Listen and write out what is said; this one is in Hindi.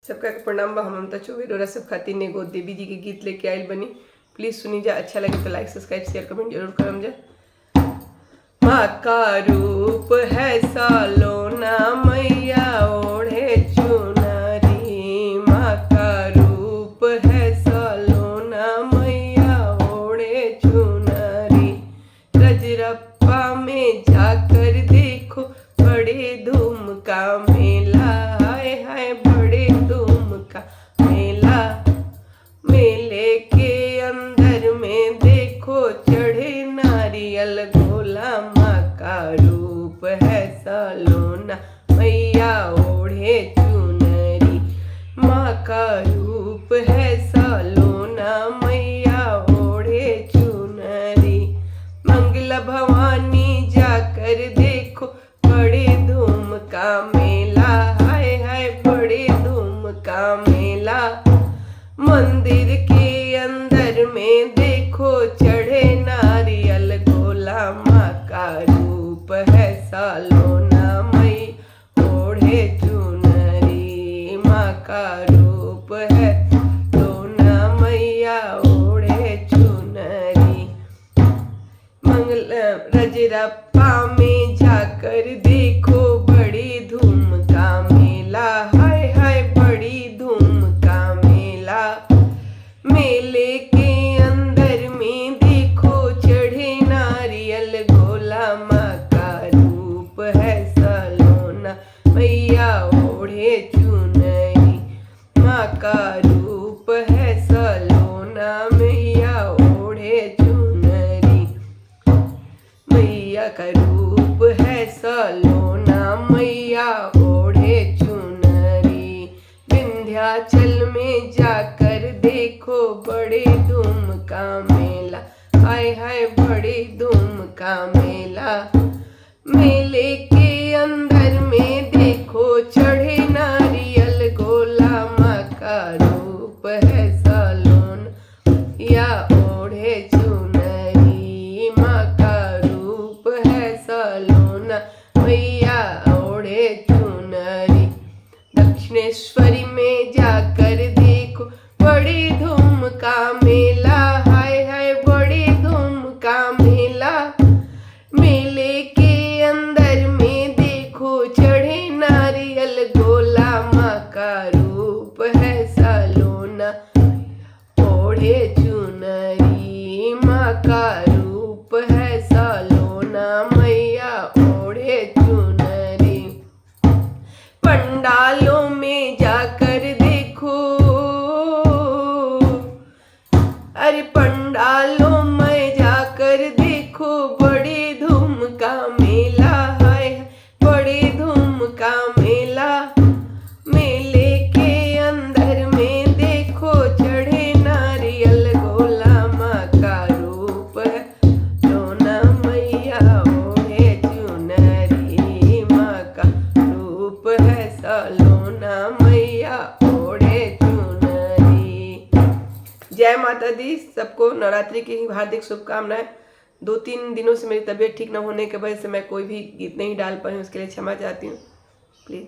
सबका प्रणाम बा। हम ममता चौबे सब खातिर ने एगो देवी जी के गीत लेके आयल बनी। प्लीज सुनी जा। अच्छा लगे तो लाइक सब्सक्राइब शेयर कमेंट जरूर करम जा। माँ का रूप है सालोना मैया ओढ़े चुनरी। माँ का रूप है सालोना मैया ओढ़े चुनरी। रजरप्पा में जाकर देखो बड़े धूम का मेला। हाय हाय बड़े धूम का मेला। मेले के अंदर में देखो चढ़े नारियल गोला। माँ का रूप है सालोना मैया ओढ़े चुनरी। माँ का रूप है सालोना मैया ओढ़े चुनरी। मंगला भवानी जाकर देखो बड़े धूम का मेला। हाय हाय बड़े धूम का मेला। मंदिर के अंदर में देखो चढ़े नारियल गोला। माँ का रूप है सालोना मैया ओढ़े चुनरी। माँ का रूप है सालोना मैया ओढ़े चुनरी। रजरप्पा में जाकर देखो बड़ी धूम का मेला। हाय हाय बड़ी धूम का मेला। मेले के अंदर में देखो चढ़े नारियल गोला। माँ का रूप है सालोना मैया ओढ़े चुनरी। माँ का रूप है सालोना मैया ओढ़े चुनरी। मैया का रूप है सालोना मैया ओढ़े चुनरी। विंध्याचल में जाकर देखो बड़े धूम का मेला। हाय हाय बड़े धूम का मेला। मेले के अंदर में देखो चढ़े नारियल गोला। माँ का रूप है सालोना या ओढ़े चुनरी। माँ का रूप है सालोना मैया ओढ़े चुनरी। दक्षिणेश्वरी में जाकर देखो बड़ी धूम का मेला। हाय हाय बड़ी धूम का मेला। मेले के अंदर में देखो चढ़े नारियल गोला। माँ का रूप है सालोना ओढ़े चुनरी। माँ का रूप है सालोना मैया ओढ़े चुनरी। पंडालों में जाकर देखो अरे पंडालों में जाकर देखो बड़े धूम का मेला। हाय बड़े धूम का मेला। मेले के अंदर में देखो चढ़े नारियल गोला। माँ का रूप है सालोना मैया ओढ़े चुनरी। माँ का रूप है सालोना मैया ओढ़े चुनरी। जय माता दी। सबको नवरात्रि की हार्दिक शुभकामनाएं। 2-3 दिनों से मेरी तबीयत ठीक न होने की वजह से मैं कोई भी गीत नहीं डाल पाई हूँ, उसके लिए क्षमा चाहती हूँ। प्लीज